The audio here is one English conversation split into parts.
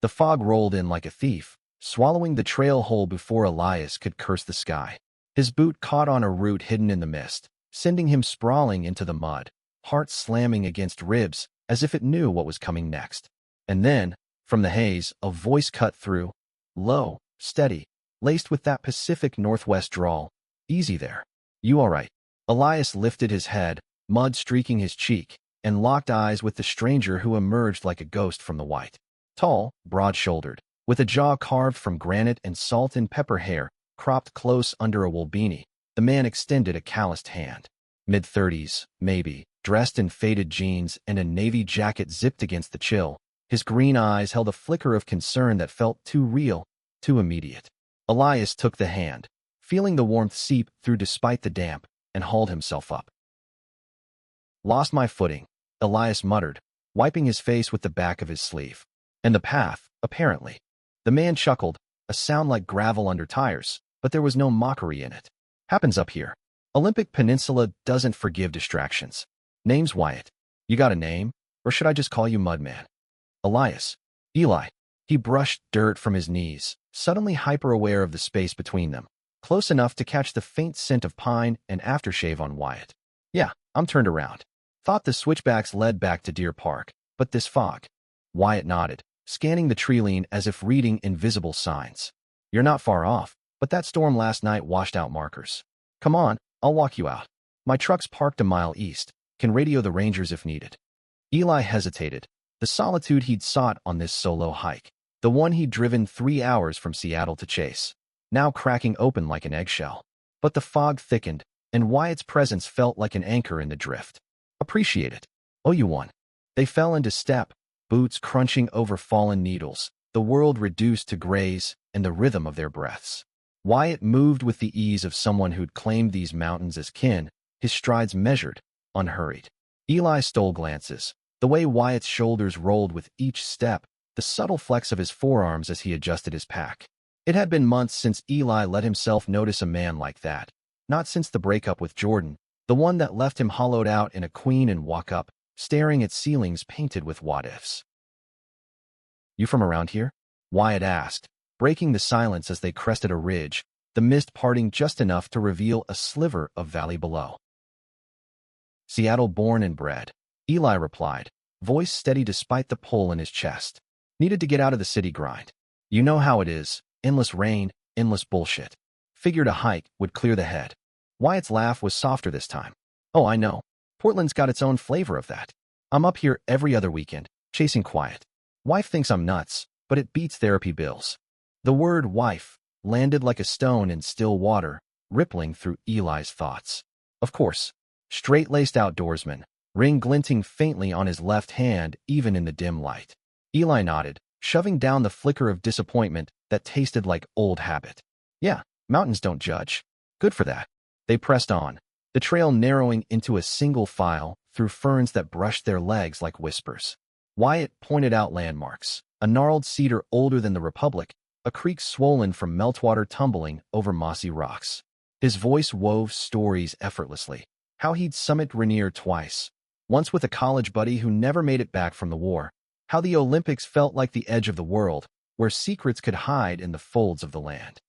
The fog rolled in like a thief, swallowing the trail whole before Elias could curse the sky. His boot caught on a root hidden in the mist, sending him sprawling into the mud, heart slamming against ribs as if it knew what was coming next. And then, from the haze, a voice cut through, low, steady, laced with that Pacific Northwest drawl. "Easy there. You all right?" Elias lifted his head, mud streaking his cheek, and locked eyes with the stranger who emerged like a ghost from the white. Tall, broad-shouldered, with a jaw carved from granite and salt and pepper hair cropped close under a wool beanie, the man extended a calloused hand. Mid-30s, maybe, dressed in faded jeans and a navy jacket zipped against the chill, his green eyes held a flicker of concern that felt too real, too immediate. Elias took the hand, feeling the warmth seep through despite the damp, and hauled himself up. "Lost my footing," Elias muttered, wiping his face with the back of his sleeve. "And the path, apparently." The man chuckled, a sound like gravel under tires, but there was no mockery in it. "Happens up here. Olympic Peninsula doesn't forgive distractions. Name's Wyatt. You got a name, or should I just call you Mudman?" "Elias." "Eli." He brushed dirt from his knees, suddenly hyper-aware of the space between them, close enough to catch the faint scent of pine and aftershave on Wyatt. "Yeah, I'm turned around. Thought the switchbacks led back to Deer Park, but this fog." Wyatt nodded, scanning the tree-line as if reading invisible signs. "You're not far off, but that storm last night washed out markers. Come on, I'll walk you out. My truck's parked a mile east, can radio the rangers if needed." Eli hesitated, the solitude he'd sought on this solo hike, the one he'd driven 3 hours from Seattle to chase, now cracking open like an eggshell. But the fog thickened, and Wyatt's presence felt like an anchor in the drift. "Appreciate it. Oh, you won." They fell into step, boots crunching over fallen needles, the world reduced to graze and the rhythm of their breaths. Wyatt moved with the ease of someone who'd claimed these mountains as kin, his strides measured, unhurried. Eli stole glances, the way Wyatt's shoulders rolled with each step, the subtle flex of his forearms as he adjusted his pack. It had been months since Eli let himself notice a man like that, not since the breakup with Jordan, the one that left him hollowed out in a queen and walk-up, staring at ceilings painted with what-ifs. "You from around here?" Wyatt asked, breaking the silence as they crested a ridge, the mist parting just enough to reveal a sliver of valley below. "Seattle born and bred," Eli replied, voice steady despite the pull in his chest. "Needed to get out of the city grind. You know how it is, endless rain, endless bullshit. Figured a hike would clear the head." Wyatt's laugh was softer this time. "Oh, I know. Portland's got its own flavor of that. I'm up here every other weekend, chasing quiet. Wife thinks I'm nuts, but it beats therapy bills." The word wife landed like a stone in still water, rippling through Eli's thoughts. Of course, straight-laced outdoorsman, ring glinting faintly on his left hand even in the dim light. Eli nodded, shoving down the flicker of disappointment that tasted like old habit. "Yeah, mountains don't judge. Good for that." They pressed on, the trail narrowing into a single file through ferns that brushed their legs like whispers. Wyatt pointed out landmarks, a gnarled cedar older than the Republic, a creek swollen from meltwater tumbling over mossy rocks. His voice wove stories effortlessly, how he'd summited Rainier twice, once with a college buddy who never made it back from the war, how the Olympics felt like the edge of the world, where secrets could hide in the folds of the land.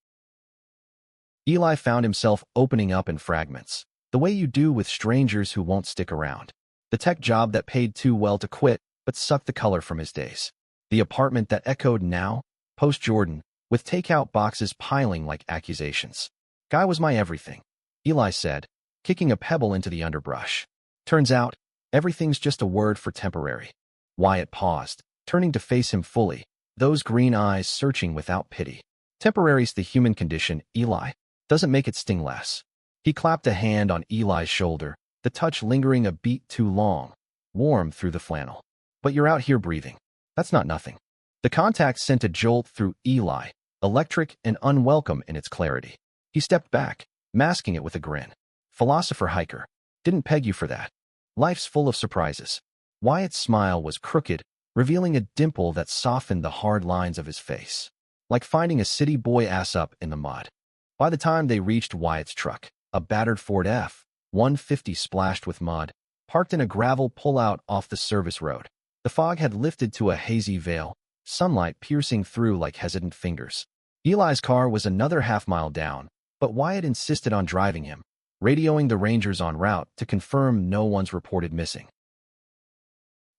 Eli found himself opening up in fragments, the way you do with strangers who won't stick around. The tech job that paid too well to quit, but sucked the color from his days. The apartment that echoed now, post-Jordan, with takeout boxes piling like accusations. "Guy was my everything," Eli said, kicking a pebble into the underbrush. "Turns out, everything's just a word for temporary." Wyatt paused, turning to face him fully, those green eyes searching without pity. "Temporary's the human condition, Eli. Doesn't make it sting less." He clapped a hand on Eli's shoulder, the touch lingering a beat too long, warm through the flannel. "But you're out here breathing. That's not nothing." The contact sent a jolt through Eli, electric and unwelcome in its clarity. He stepped back, masking it with a grin. "Philosopher hiker. Didn't peg you for that. Life's full of surprises." Wyatt's smile was crooked, revealing a dimple that softened the hard lines of his face, like finding a city boy ass up in the mud. By the time they reached Wyatt's truck, a battered Ford F-150 splashed with mud, parked in a gravel pullout off the service road, the fog had lifted to a hazy veil, sunlight piercing through like hesitant fingers. Eli's car was another half-mile down, but Wyatt insisted on driving him, radioing the rangers en route to confirm no one's reported missing.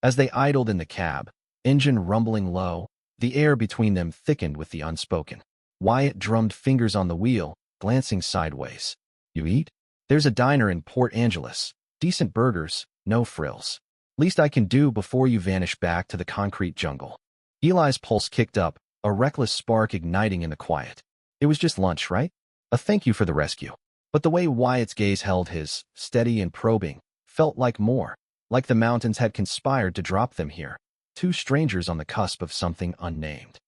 As they idled in the cab, engine rumbling low, the air between them thickened with the unspoken. Wyatt drummed fingers on the wheel, glancing sideways. "You eat? There's a diner in Port Angeles. Decent burgers, no frills. Least I can do before you vanish back to the concrete jungle." Eli's pulse kicked up, a reckless spark igniting in the quiet. It was just lunch, right? A thank you for the rescue. But the way Wyatt's gaze held his, steady and probing, felt like more, like the mountains had conspired to drop them here, two strangers on the cusp of something unnamed.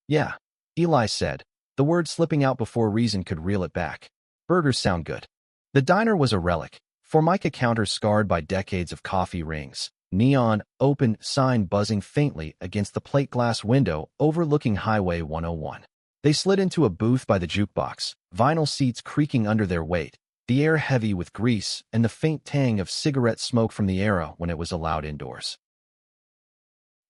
"Yeah," Eli said, the word slipping out before reason could reel it back. "Burgers sound good." The diner was a relic, formica counters scarred by decades of coffee rings, neon, open sign buzzing faintly against the plate glass window overlooking Highway 101. They slid into a booth by the jukebox, vinyl seats creaking under their weight, the air heavy with grease and the faint tang of cigarette smoke from the era when it was allowed indoors.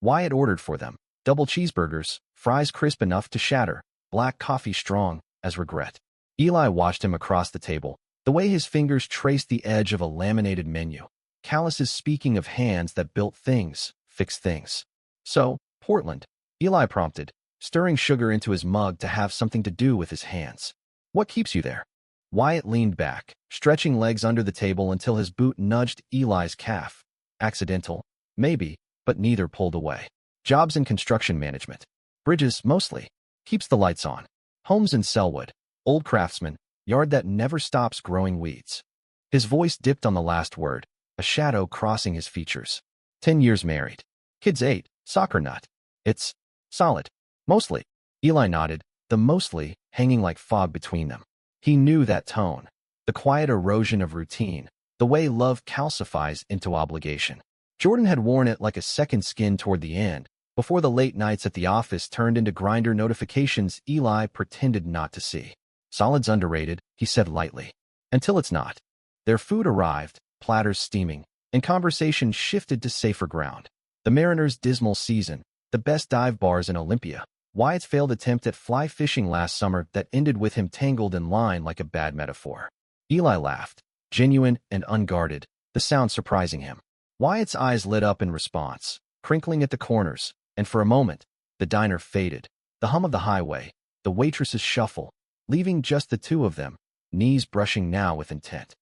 Wyatt ordered for them, double cheeseburgers, fries crisp enough to shatter, black coffee strong as regret. Eli watched him across the table, the way his fingers traced the edge of a laminated menu, calluses speaking of hands that built things, fixed things. "So, Portland," Eli prompted, stirring sugar into his mug to have something to do with his hands. "What keeps you there?" Wyatt leaned back, stretching legs under the table until his boot nudged Eli's calf. "Accidental, maybe, but neither pulled away. Jobs in construction management. Bridges, mostly. Keeps the lights on. Homes in Selwood. Old craftsman. Yard that never stops growing weeds." His voice dipped on the last word, a shadow crossing his features. 10 years married. Kids 8, soccer nut. It's solid. Mostly. Eli nodded, the mostly hanging like fog between them. He knew that tone, the quiet erosion of routine, the way love calcifies into obligation. Jordan had worn it like a second skin toward the end, before the late nights at the office turned into grinder notifications Eli pretended not to see. "Solid's underrated," he said lightly. "Until it's not." Their food arrived, platters steaming, and conversation shifted to safer ground. The Mariners' dismal season, the best dive bars in Olympia, Wyatt's failed attempt at fly fishing last summer that ended with him tangled in line like a bad metaphor. Eli laughed, genuine and unguarded, the sound surprising him. Wyatt's eyes lit up in response, crinkling at the corners, and for a moment, the diner faded, the hum of the highway, the waitress's shuffle, leaving just the two of them, knees brushing now with intent.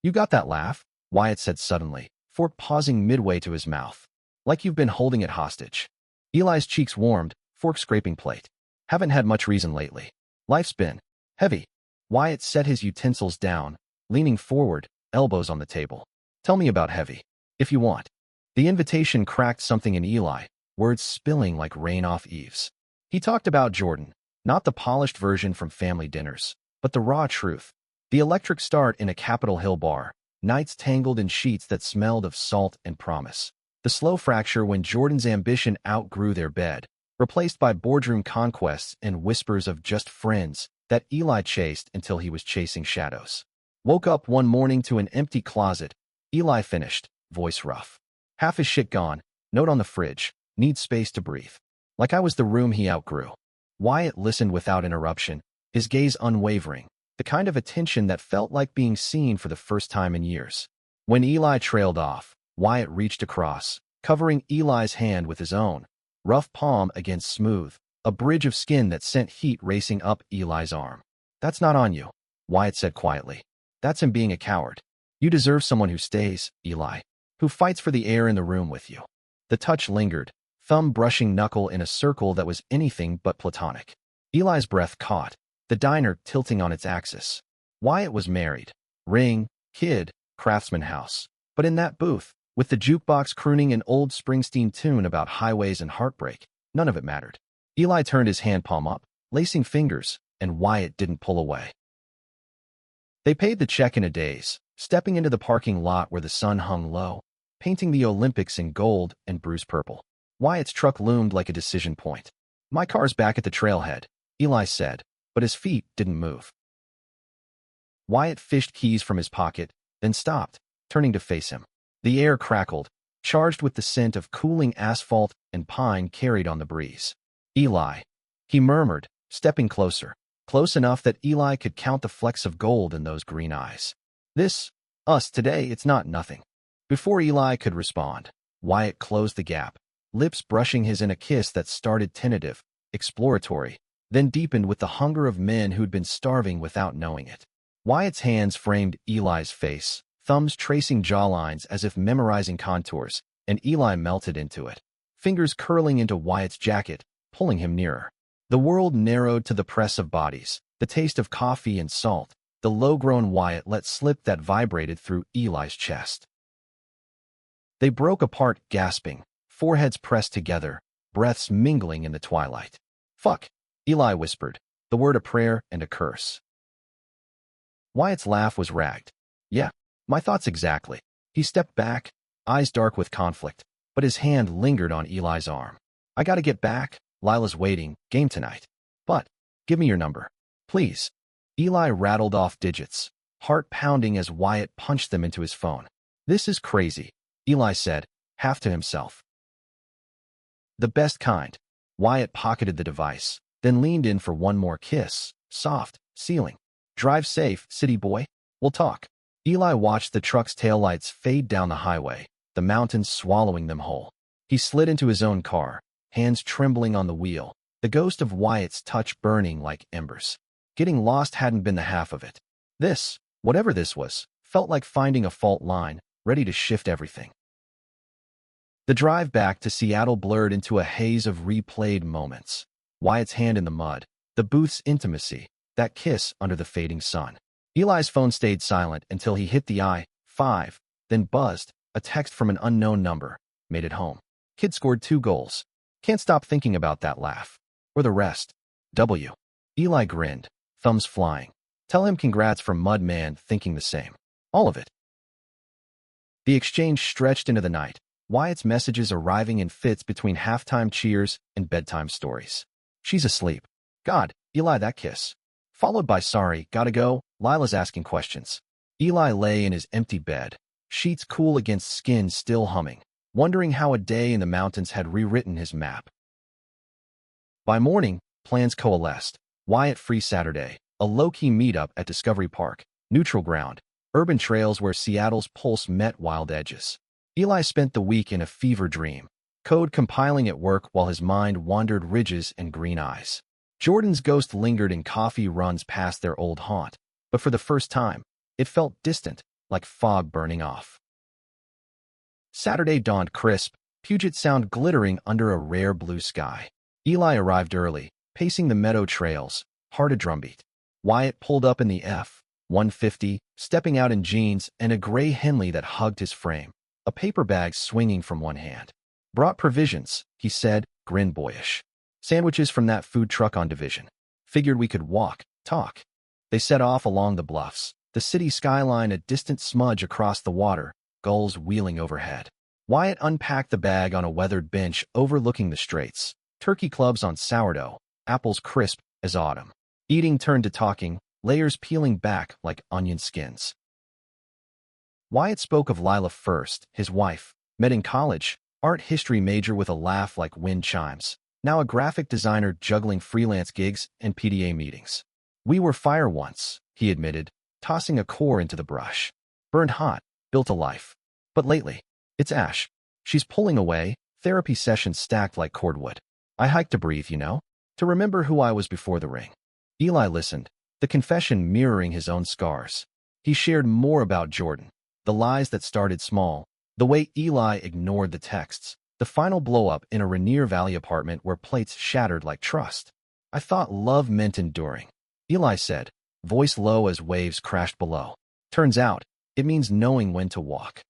"You got that laugh?" Wyatt said suddenly, fork pausing midway to his mouth. "Like you've been holding it hostage." Eli's cheeks warmed, fork scraping plate. "Haven't had much reason lately. Life's been heavy." Wyatt set his utensils down, leaning forward, elbows on the table. "Tell me about heavy, if you want." The invitation cracked something in Eli, words spilling like rain off eaves. He talked about Jordan, not the polished version from family dinners, but the raw truth. The electric start in a Capitol Hill bar, nights tangled in sheets that smelled of salt and promise. The slow fracture when Jordan's ambition outgrew their bed, replaced by boardroom conquests and whispers of just friends that Eli chased until he was chasing shadows. "Woke up one morning to an empty closet," Eli finished, voice rough. "Half his shit gone, note on the fridge, need space to breathe." Like I was the room he outgrew. Wyatt listened without interruption, his gaze unwavering, the kind of attention that felt like being seen for the first time in years. When Eli trailed off, Wyatt reached across, covering Eli's hand with his own, rough palm against smooth, a bridge of skin that sent heat racing up Eli's arm. "That's not on you," Wyatt said quietly. "That's him being a coward. You deserve someone who stays, Eli, who fights for the air in the room with you." The touch lingered, thumb brushing knuckle in a circle that was anything but platonic. Eli's breath caught, the diner tilting on its axis. Wyatt was married. Ring, kid, craftsman house. But in that booth, with the jukebox crooning an old Springsteen tune about highways and heartbreak, none of it mattered. Eli turned his hand palm up, lacing fingers, and Wyatt didn't pull away. They paid the check in a daze, stepping into the parking lot where the sun hung low, painting the Olympics in gold and bruise purple. Wyatt's truck loomed like a decision point. "My car's back at the trailhead," Eli said, but his feet didn't move. Wyatt fished keys from his pocket, then stopped, turning to face him. The air crackled, charged with the scent of cooling asphalt and pine carried on the breeze. Eli, he murmured, stepping closer, close enough that Eli could count the flecks of gold in those green eyes. Us today, it's not nothing. Before Eli could respond, Wyatt closed the gap, lips brushing his in a kiss that started tentative, exploratory, then deepened with the hunger of men who'd been starving without knowing it. Wyatt's hands framed Eli's face, thumbs tracing jawlines as if memorizing contours, and Eli melted into it, fingers curling into Wyatt's jacket, pulling him nearer. The world narrowed to the press of bodies, the taste of coffee and salt, the low-grown Wyatt let slip that vibrated through Eli's chest. They broke apart, gasping, foreheads pressed together, breaths mingling in the twilight. "Fuck," Eli whispered, the word a prayer and a curse. Wyatt's laugh was ragged. "Yeah, my thoughts exactly." He stepped back, eyes dark with conflict, but his hand lingered on Eli's arm. "I gotta get back. Lila's waiting, game tonight. But, give me your number. Please." Eli rattled off digits, heart pounding as Wyatt punched them into his phone. "This is crazy," Eli said, half to himself. "The best kind." Wyatt pocketed the device, then leaned in for one more kiss, soft, sealing. "Drive safe, city boy. We'll talk." Eli watched the truck's taillights fade down the highway, the mountains swallowing them whole. He slid into his own car, hands trembling on the wheel, the ghost of Wyatt's touch burning like embers. Getting lost hadn't been the half of it. This, whatever this was, felt like finding a fault line, ready to shift everything. The drive back to Seattle blurred into a haze of replayed moments. Wyatt's hand in the mud, the booth's intimacy, that kiss under the fading sun. Eli's phone stayed silent until he hit the I-5, then buzzed. A text from an unknown number. Made it home. Kid scored 2 goals. Can't stop thinking about that laugh. Or the rest. W. Eli grinned, thumbs flying. Tell him congrats from Mudman, thinking the same. All of it. The exchange stretched into the night, Wyatt's messages arriving in fits between halftime cheers and bedtime stories. "She's asleep. God, Eli, that kiss." Followed by "Sorry, gotta go, Lila's asking questions." Eli lay in his empty bed, sheets cool against skin still humming, wondering how a day in the mountains had rewritten his map. By morning, plans coalesced. Wyatt free Saturday, a low-key meetup at Discovery Park, neutral ground, urban trails where Seattle's pulse met wild edges. Eli spent the week in a fever dream, code compiling at work while his mind wandered ridges and green eyes. Jordan's ghost lingered in coffee runs past their old haunt, but for the first time, it felt distant, like fog burning off. Saturday dawned crisp, Puget Sound glittering under a rare blue sky. Eli arrived early, pacing the meadow trails, heart a drumbeat. Wyatt pulled up in the F-150, stepping out in jeans and a gray Henley that hugged his frame, a paper bag swinging from one hand. "Brought provisions," he said, grin boyish. "Sandwiches from that food truck on Division. Figured we could walk, talk." They set off along the bluffs, the city skyline a distant smudge across the water, gulls wheeling overhead. Wyatt unpacked the bag on a weathered bench overlooking the straits, turkey clubs on sourdough, apples crisp as autumn. Eating turned to talking, layers peeling back like onion skins. Wyatt spoke of Lila first, his wife, met in college, art history major with a laugh like wind chimes, now a graphic designer juggling freelance gigs and PDA meetings. "We were fire once," he admitted, tossing a core into the brush. "Burned hot, built a life. But lately, it's ash. She's pulling away, therapy sessions stacked like cordwood. I hike to breathe, to remember who I was before the ring." Eli listened, the confession mirroring his own scars. He shared more about Jordan, the lies that started small, the way Eli ignored the texts, the final blow-up in a Rainier Valley apartment where plates shattered like trust. "I thought love meant enduring," Eli said, voice low as waves crashed below. "Turns out, it means knowing when to walk."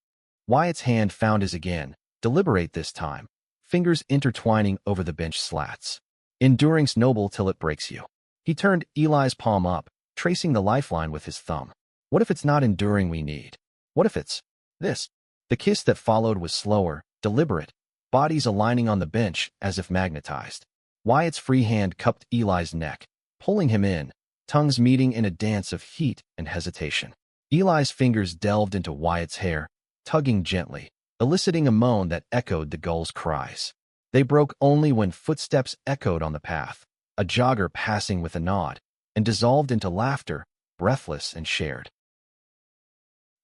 Wyatt's hand found his again, deliberate this time, fingers intertwining over the bench slats. "Enduring's noble till it breaks you." He turned Eli's palm up, tracing the lifeline with his thumb. "What if it's not enduring we need? What if it's this?" The kiss that followed was slower, deliberate, bodies aligning on the bench as if magnetized. Wyatt's free hand cupped Eli's neck, pulling him in, tongues meeting in a dance of heat and hesitation. Eli's fingers delved into Wyatt's hair, tugging gently, eliciting a moan that echoed the gull's cries. They broke only when footsteps echoed on the path, a jogger passing with a nod, and dissolved into laughter, breathless and shared.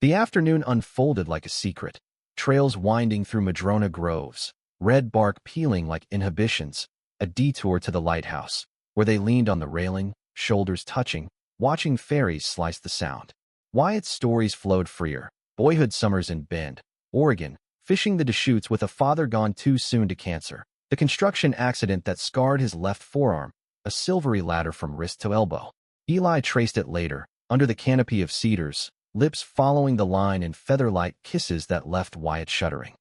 The afternoon unfolded like a secret, trails winding through madrona groves, red bark peeling like inhibitions, a detour to the lighthouse, where they leaned on the railing, shoulders touching, watching fairies slice the sound. Wyatt's stories flowed freer, boyhood summers in Bend, Oregon, fishing the Deschutes with a father gone too soon to cancer, the construction accident that scarred his left forearm, a silvery ladder from wrist to elbow. Eli traced it later, under the canopy of cedars, lips following the line in feather-light kisses that left Wyatt shuddering.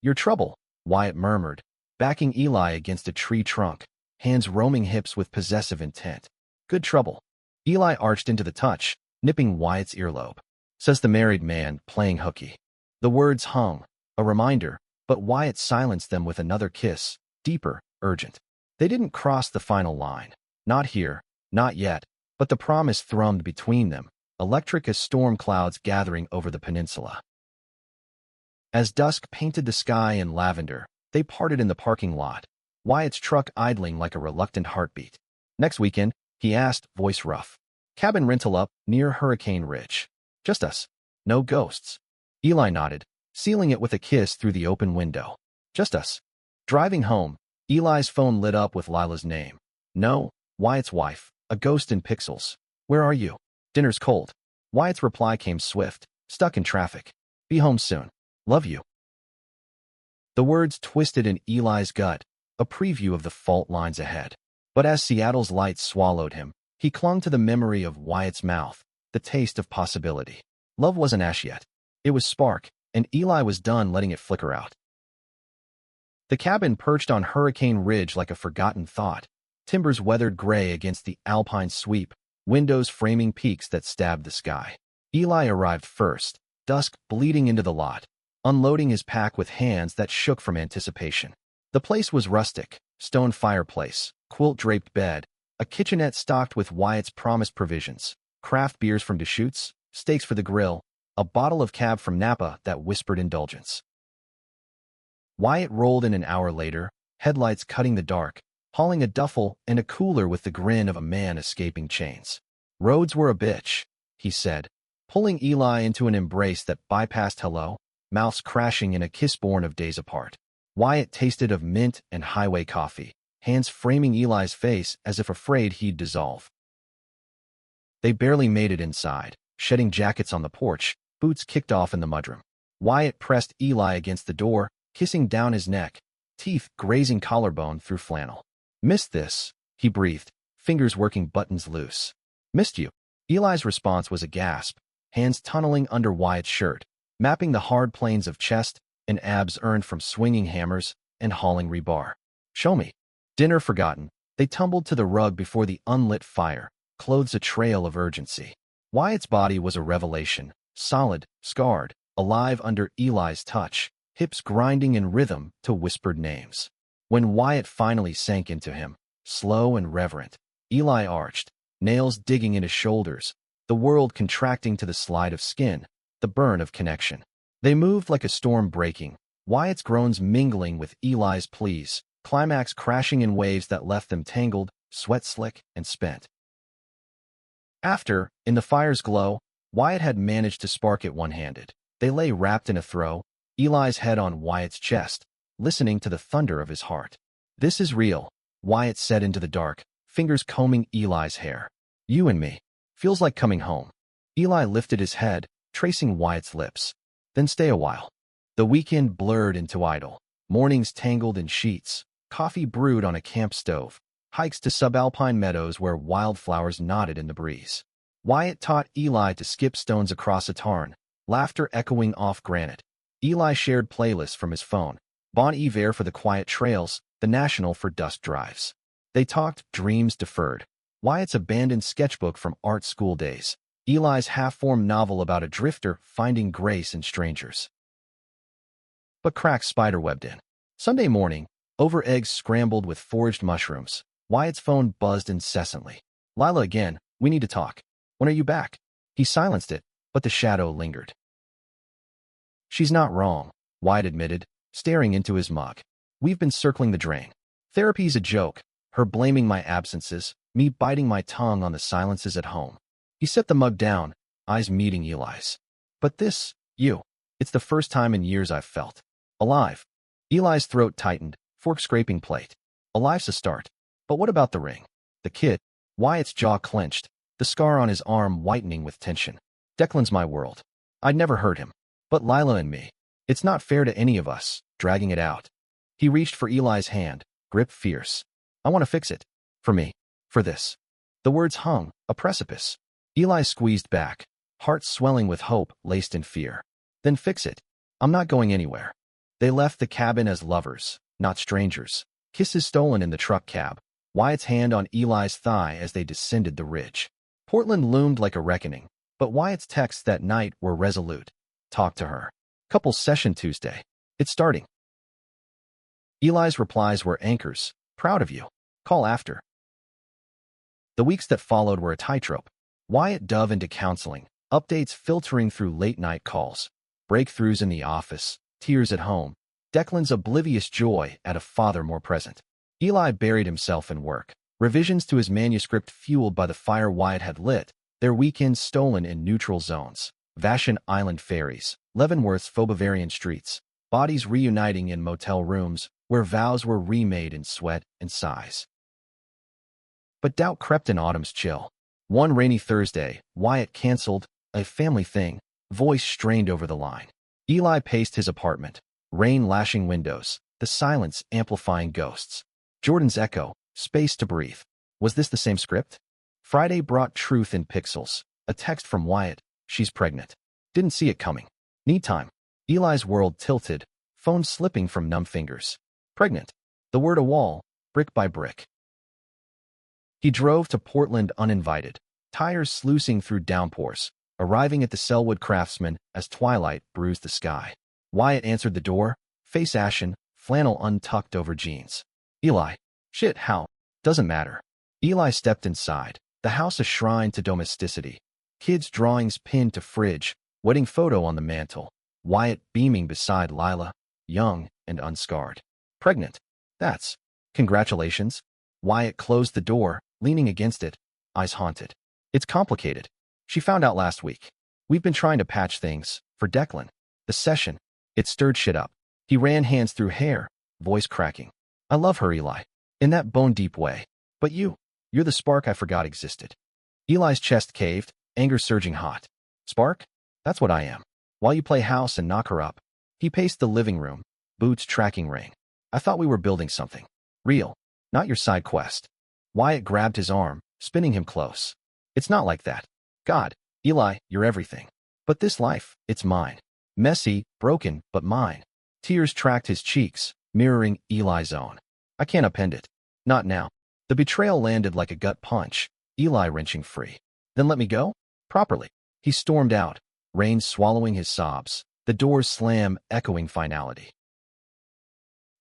"Your trouble," Wyatt murmured, backing Eli against a tree trunk, hands roaming hips with possessive intent. "Good trouble." Eli arched into the touch, nipping Wyatt's earlobe. Says the married man, playing hooky. The words hung, a reminder, but Wyatt silenced them with another kiss, deeper, urgent. They didn't cross the final line. Not here, not yet, but the promise thrummed between them, electric as storm clouds gathering over the peninsula. As dusk painted the sky in lavender, they parted in the parking lot, Wyatt's truck idling like a reluctant heartbeat. "Next weekend," he asked, voice rough. "Cabin rental up near Hurricane Ridge. Just us. No ghosts." Eli nodded, sealing it with a kiss through the open window. "Just us." Driving home, Eli's phone lit up with Lila's name. "No, Wyatt's wife, a ghost in pixels. Where are you? Dinner's cold." Wyatt's reply came swift, "Stuck in traffic. Be home soon. Love you." The words twisted in Eli's gut, a preview of the fault lines ahead. But as Seattle's lights swallowed him, he clung to the memory of Wyatt's mouth, the taste of possibility. Love wasn't ash yet. It was spark, and Eli was done letting it flicker out. The cabin perched on Hurricane Ridge like a forgotten thought, timbers weathered gray against the alpine sweep, windows framing peaks that stabbed the sky. Eli arrived first, dusk bleeding into the lot, unloading his pack with hands that shook from anticipation. The place was rustic, stone fireplace, quilt-draped bed, a kitchenette stocked with Wyatt's promised provisions, craft beers from Deschutes, steaks for the grill, a bottle of Cab from Napa that whispered indulgence. Wyatt rolled in an hour later, headlights cutting the dark, hauling a duffel and a cooler with the grin of a man escaping chains. "Roads were a bitch," he said, pulling Eli into an embrace that bypassed hello, mouths crashing in a kiss born of days apart. Wyatt tasted of mint and highway coffee, hands framing Eli's face as if afraid he'd dissolve. They barely made it inside, shedding jackets on the porch, boots kicked off in the mudroom. Wyatt pressed Eli against the door, kissing down his neck, teeth grazing collarbone through flannel. "Missed this," he breathed, fingers working buttons loose. "Missed you." Eli's response was a gasp, hands tunneling under Wyatt's shirt, mapping the hard planes of chest and abs earned from swinging hammers and hauling rebar. "Show me." Dinner forgotten, they tumbled to the rug before the unlit fire, clothes a trail of urgency. Wyatt's body was a revelation, solid, scarred, alive under Eli's touch, hips grinding in rhythm to whispered names. When Wyatt finally sank into him, slow and reverent, Eli arched, nails digging into shoulders, the world contracting to the slide of skin, the burn of connection. They moved like a storm breaking, Wyatt's groans mingling with Eli's pleas, climax crashing in waves that left them tangled, sweat slick, and spent. After, in the fire's glow, Wyatt had managed to spark it one-handed. They lay wrapped in a throw, Eli's head on Wyatt's chest, listening to the thunder of his heart. "This is real," Wyatt said into the dark, fingers combing Eli's hair. "You and me. Feels like coming home." Eli lifted his head, tracing Wyatt's lips. "Then stay a while." The weekend blurred into idle. Mornings tangled in sheets, coffee brewed on a camp stove, hikes to subalpine meadows where wildflowers nodded in the breeze. Wyatt taught Eli to skip stones across a tarn, laughter echoing off granite. Eli shared playlists from his phone, Bon Iver for the quiet trails, the National for dusk drives. They talked dreams deferred, Wyatt's abandoned sketchbook from art school days, Eli's half-formed novel about a drifter finding grace in strangers. But cracks spiderwebbed in. Sunday morning, over eggs scrambled with foraged mushrooms, Wyatt's phone buzzed incessantly. "Lila again, we need to talk. When are you back?" He silenced it, but the shadow lingered. She's not wrong, Wyatt admitted, staring into his mug. We've been circling the drain. Therapy's a joke, her blaming my absences, me biting my tongue on the silences at home. He set the mug down, eyes meeting Eli's. But this, it's the first time in years I've felt alive. Eli's throat tightened, fork-scraping plate. Alive's a start. But what about the ring? The kid? Wyatt's jaw clenched, the scar on his arm whitening with tension. Declan's my world. I'd never hurt him. But Lila and me. It's not fair to any of us, dragging it out. He reached for Eli's hand, grip fierce. I want to fix it. For me. For this. The words hung, a precipice. Eli squeezed back, heart swelling with hope laced in fear. Then fix it. I'm not going anywhere. They left the cabin as lovers, not strangers. Kisses stolen in the truck cab. Wyatt's hand on Eli's thigh as they descended the ridge. Portland loomed like a reckoning, but Wyatt's texts that night were resolute. Talk to her. Couples session Tuesday. It's starting. Eli's replies were anchors. Proud of you. Call after. The weeks that followed were a tightrope. Wyatt dove into counseling, updates filtering through late-night calls, breakthroughs in the office, tears at home, Declan's oblivious joy at a father more present. Eli buried himself in work, revisions to his manuscript fueled by the fire Wyatt had lit, their weekends stolen in neutral zones, Vashon Island ferries, Leavenworth's Bavarian streets, bodies reuniting in motel rooms where vows were remade in sweat and sighs. But doubt crept in autumn's chill. One rainy Thursday, Wyatt canceled, a family thing, voice strained over the line. Eli paced his apartment, rain lashing windows, the silence amplifying ghosts. Jordan's echo, space to breathe. Was this the same script? Friday brought truth in pixels, a text from Wyatt, she's pregnant. Didn't see it coming. Need time. Eli's world tilted, phone slipping from numb fingers. Pregnant. The word a wall, brick by brick. He drove to Portland uninvited, tires sluicing through downpours, arriving at the Selwood Craftsman as twilight bruised the sky. Wyatt answered the door, face ashen, flannel untucked over jeans. Eli. Shit, how? Doesn't matter. Eli stepped inside, the house a shrine to domesticity. Kids' drawings pinned to fridge, wedding photo on the mantle. Wyatt beaming beside Lila, young and unscarred. Pregnant. That's. Congratulations. Wyatt closed the door, leaning against it, eyes haunted. It's complicated. She found out last week. We've been trying to patch things, for Declan. The session. It stirred shit up. He ran hands through hair, voice cracking. I love her, Eli. In that bone-deep way. But you're the spark I forgot existed. Eli's chest caved, anger surging hot. Spark? That's what I am. While you play house and knock her up. He paced the living room, boots tracking ring. I thought we were building something. Real. Not your side quest. Wyatt grabbed his arm, spinning him close. It's not like that. God, Eli, you're everything. But this life, it's mine. Messy, broken, but mine. Tears tracked his cheeks, mirroring Eli's own. I can't append it. Not now. The betrayal landed like a gut punch, Eli wrenching free. Then let me go? Properly. He stormed out, rain swallowing his sobs, the doors slam, echoing finality.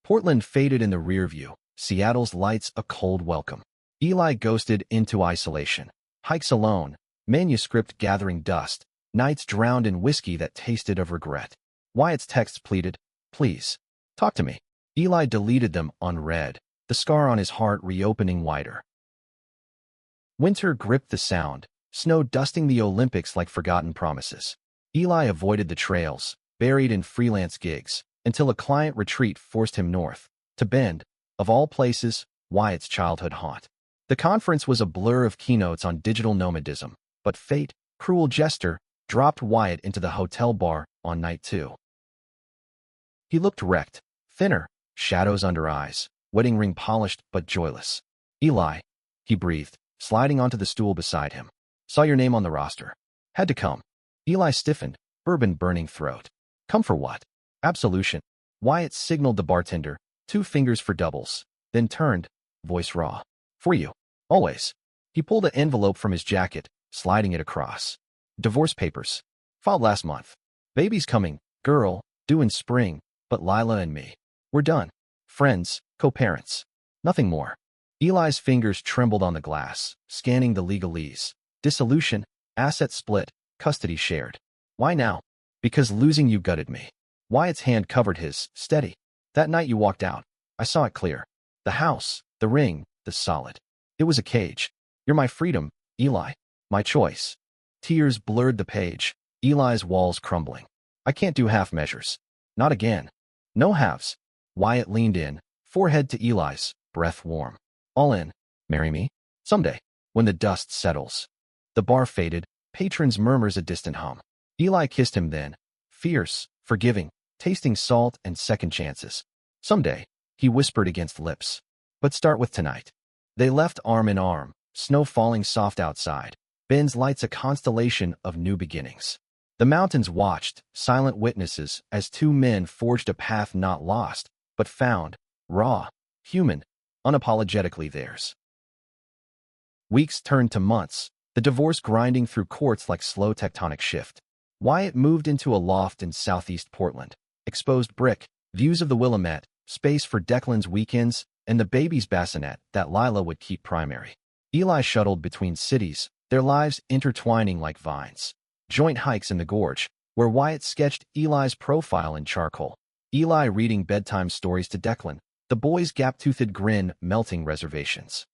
Portland faded in the rear view, Seattle's lights a cold welcome. Eli ghosted into isolation. Hikes alone, manuscript gathering dust, nights drowned in whiskey that tasted of regret. Wyatt's texts pleaded, please, talk to me. Eli deleted them unread, the scar on his heart reopening wider. Winter gripped the sound, snow dusting the Olympics like forgotten promises. Eli avoided the trails, buried in freelance gigs, until a client retreat forced him north, to Bend, of all places, Wyatt's childhood haunt. The conference was a blur of keynotes on digital nomadism, but fate, cruel jester, dropped Wyatt into the hotel bar on night 2. He looked wrecked, thinner, shadows under eyes, wedding ring polished but joyless. Eli, he breathed, sliding onto the stool beside him. Saw your name on the roster. Had to come. Eli stiffened, bourbon burning throat. Come for what? Absolution. Wyatt signaled the bartender, 2 fingers for doubles, then turned, voice raw. For you. Always. He pulled an envelope from his jacket, sliding it across. Divorce papers. Filed last month. Baby's coming, girl, due in spring, but Lila and me. We're done. Friends, co-parents. Nothing more. Eli's fingers trembled on the glass, scanning the legalese. Dissolution, asset split, custody shared. Why now? Because losing you gutted me. Wyatt's hand covered his, steady. That night you walked out. I saw it clear. The house, the ring, the solid. It was a cage. You're my freedom, Eli. My choice. Tears blurred the page, Eli's walls crumbling. I can't do half measures. Not again. No halves. Wyatt leaned in, forehead to Eli's, breath warm. All in. Marry me? Someday. When the dust settles. The bar faded, patrons murmurs a distant hum. Eli kissed him then, fierce, forgiving, tasting salt and second chances. Someday, he whispered against lips. But start with tonight. They left arm in arm, snow falling soft outside. Ben's lights a constellation of new beginnings. The mountains watched, silent witnesses, as two men forged a path not lost, but found, raw, human, unapologetically theirs. Weeks turned to months, the divorce grinding through courts like slow tectonic shift. Wyatt moved into a loft in southeast Portland. Exposed brick, views of the Willamette, space for Declan's weekends, and the baby's bassinet that Lila would keep primary. Eli shuttled between cities, their lives intertwining like vines. Joint hikes in the gorge, where Wyatt sketched Eli's profile in charcoal. Eli reading bedtime stories to Declan, the boy's gap-toothed grin melting reservations.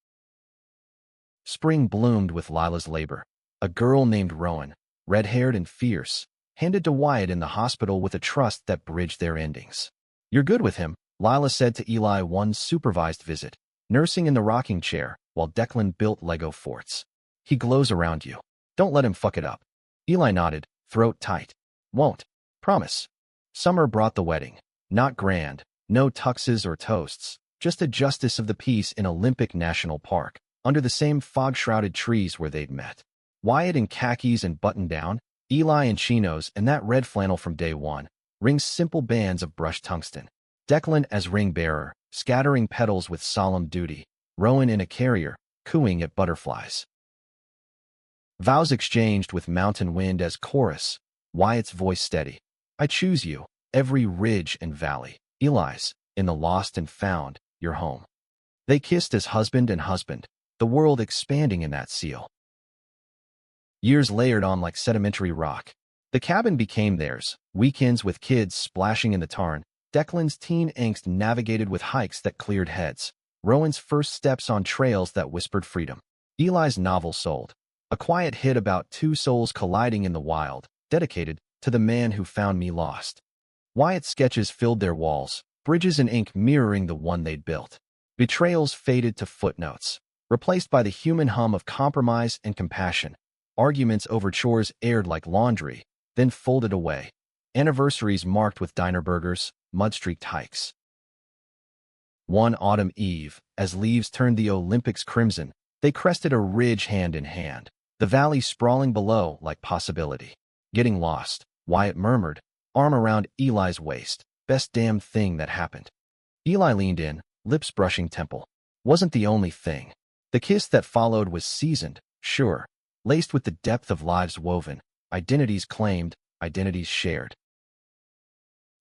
Spring bloomed with Lila's labor. A girl named Rowan, red-haired and fierce, handed to Wyatt in the hospital with a trust that bridged their endings. You're good with him, Lila said to Eli one supervised visit, nursing in the rocking chair while Declan built Lego forts. He glows around you. Don't let him fuck it up. Eli nodded, throat tight. Won't. Promise. Summer brought the wedding. Not grand, no tuxes or toasts, just a justice of the peace in Olympic National Park, under the same fog-shrouded trees where they'd met. Wyatt in khakis and button-down, Eli in chinos and that red flannel from day one, rings simple bands of brushed tungsten. Declan as ring-bearer, scattering petals with solemn duty, Rowan in a carrier, cooing at butterflies. Vows exchanged with mountain wind as chorus, Wyatt's voice steady. I choose you, every ridge and valley. Eli's, in the lost and found, your home. They kissed as husband and husband, the world expanding in that seal. Years layered on like sedimentary rock. The cabin became theirs, weekends with kids splashing in the tarn, Declan's teen angst navigated with hikes that cleared heads, Rowan's first steps on trails that whispered freedom. Eli's novel sold. A quiet hit about two souls colliding in the wild, dedicated to the man who found me lost. Wyatt's sketches filled their walls, bridges in ink mirroring the one they'd built. Betrayals faded to footnotes, replaced by the human hum of compromise and compassion. Arguments over chores aired like laundry, then folded away. Anniversaries marked with diner burgers, mud-streaked hikes. One autumn eve, as leaves turned the Olympics crimson, they crested a ridge hand in hand, the valley sprawling below like possibility. Getting lost, Wyatt murmured, arm around Eli's waist. Best damn thing that happened. Eli leaned in, lips brushing temple. Wasn't the only thing. The kiss that followed was seasoned, sure, laced with the depth of lives woven, identities claimed, identities shared.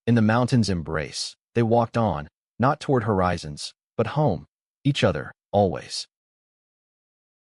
In the mountain's embrace, they walked on, not toward horizons, but home, each other, always.